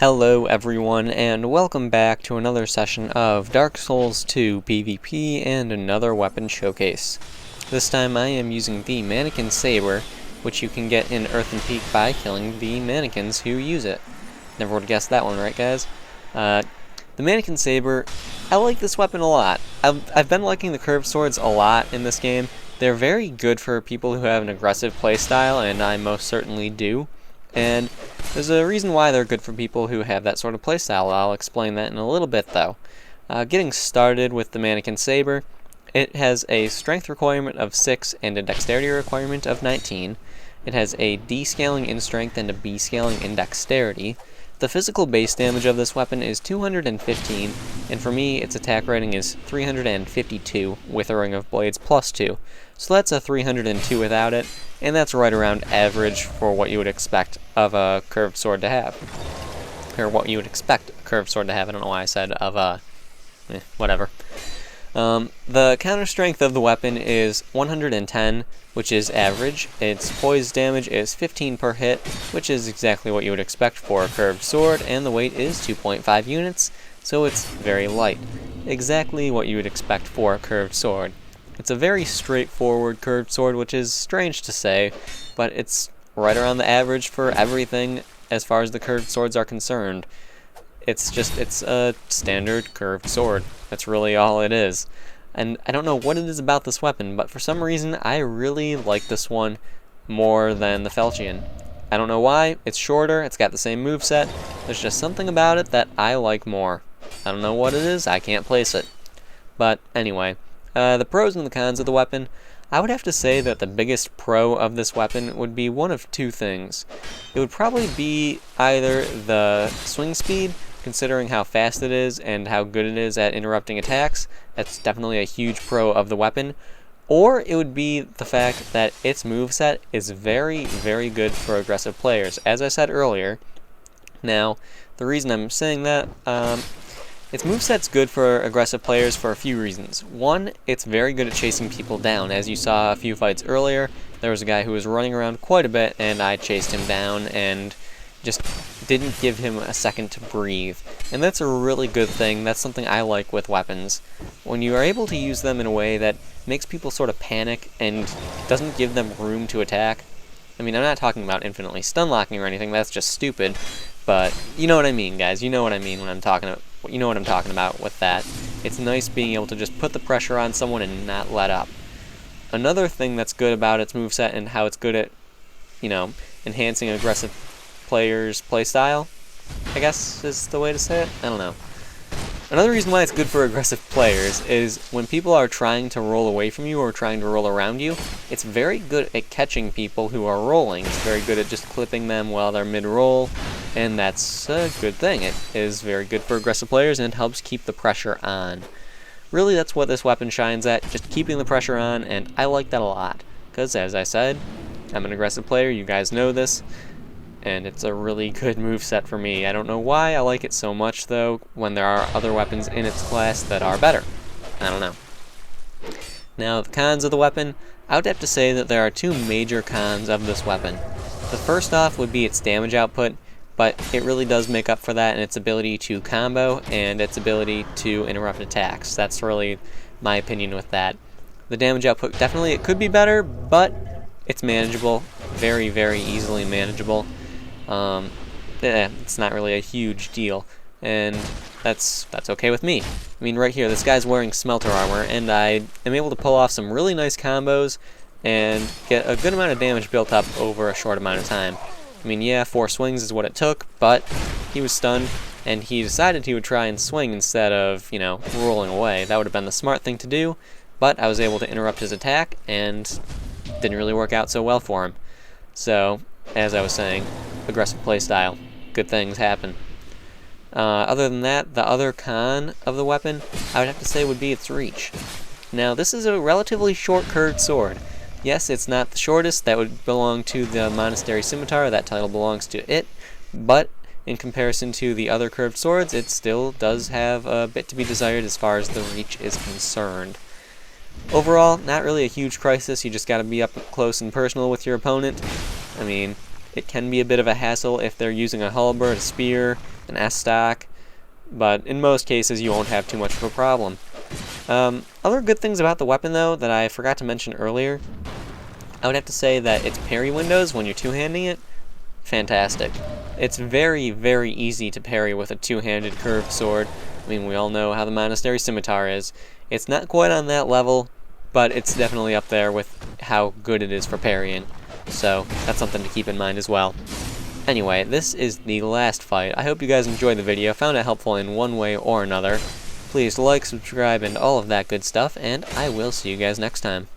Hello everyone, and welcome back to another session of Dark Souls 2 PvP and another weapon showcase. This time I am using the Manikin Sabre, which you can get in Earthen Peak by killing the mannequins who use it. Never would have guessed that one, right guys? The Manikin Sabre, I like this weapon a lot. I've been liking the curved swords a lot in this game. They're very good for people who have an aggressive playstyle, and I most certainly do. And there's a reason why they're good for people who have that sort of playstyle. I'll explain that in a little bit though. Getting started with the Manikin Sabre, it has a strength requirement of 6 and a dexterity requirement of 19. It has a D scaling in strength and a B scaling in dexterity. The physical base damage of this weapon is 215, and for me its attack rating is 352 with a Ring of Blades plus 2. So that's a 302 without it, and that's right around average for what you would expect of a curved sword to have. Or what you would expect a curved sword to have. I don't know why I said of a... whatever. The counter strength of the weapon is 110, which is average. Its poise damage is 15 per hit, which is exactly what you would expect for a curved sword, and the weight is 2.5 units, so it's very light. Exactly what you would expect for a curved sword. It's a very straightforward curved sword, which is strange to say, but it's right around the average for everything as far as the curved swords are concerned. It's a standard curved sword. That's really all it is. And I don't know what it is about this weapon, but for some reason I really like this one more than the Falchion. I don't know why. It's shorter, it's got the same moveset. There's just something about it that I like more. I don't know what it is, I can't place it. But anyway, the pros and the cons of the weapon. I would have to say that the biggest pro of this weapon would be one of two things. It would probably be either the swing speed, considering how fast it is and how good it is at interrupting attacks. That's definitely a huge pro of the weapon. Or it would be the fact that its moveset is very, very good for aggressive players, as I said earlier. Now, the reason I'm saying that, its moveset's good for aggressive players for a few reasons. One, it's very good at chasing people down. As you saw a few fights earlier, there was a guy who was running around quite a bit, and I chased him down and just didn't give him a second to breathe. And that's a really good thing. That's something I like with weapons. When you are able to use them in a way that makes people sort of panic and doesn't give them room to attack. I mean, I'm not talking about infinitely stun locking or anything, that's just stupid. But you know what I mean, guys. You know what I mean when I'm talking about, you know what I'm talking about with that. It's nice being able to just put the pressure on someone and not let up. Another thing that's good about its moveset and how it's good at, enhancing aggressive players' playstyle, I guess is the way to say it. I don't know. Another reason why it's good for aggressive players is when people are trying to roll away from you or trying to roll around you, it's very good at catching people who are rolling. It's very good at just clipping them while they're mid-roll, and that's a good thing. It is very good for aggressive players and helps keep the pressure on. Really, that's what this weapon shines at, just keeping the pressure on, and I like that a lot. Because, as I said, I'm an aggressive player, you guys know this, and it's a really good moveset for me. I don't know why I like it so much, though, when there are other weapons in its class that are better. I don't know. Now, the cons of the weapon, I would have to say that there are two major cons of this weapon. The first off would be its damage output, but it really does make up for that in its ability to combo and its ability to interrupt attacks. That's really my opinion with that. The damage output, definitely it could be better, but it's manageable. Very, very easily manageable. It's not really a huge deal, and that's okay with me. I mean, right here, this guy's wearing smelter armor, and I am able to pull off some really nice combos and get a good amount of damage built up over a short amount of time. I mean, yeah, 4 swings is what it took, but he was stunned, and he decided he would try and swing instead of, rolling away. That would have been the smart thing to do, but I was able to interrupt his attack, and didn't really work out so well for him. So, as I was saying, aggressive playstyle. Good things happen. Other than that, the other con of the weapon, I would have to say would be its reach. Now, this is a relatively short curved sword. Yes, it's not the shortest. That would belong to the Monastery Scimitar. That title belongs to it. But in comparison to the other curved swords, it still does have a bit to be desired as far as the reach is concerned. Overall, not really a huge crisis. You just got to be up close and personal with your opponent. I mean, it can be a bit of a hassle if they're using a halberd, a spear, an S stack, but in most cases you won't have too much of a problem. Other good things about the weapon, though, that I forgot to mention earlier, I would have to say that its parry windows when you're two-handing it, fantastic. It's very, very easy to parry with a two-handed curved sword. I mean, we all know how the Monastery Scimitar is. It's not quite on that level, but it's definitely up there with how good it is for parrying. So that's something to keep in mind as well. Anyway, this is the last fight. I hope you guys enjoyed the video, found it helpful in one way or another. Please like, subscribe, and all of that good stuff, and I will see you guys next time.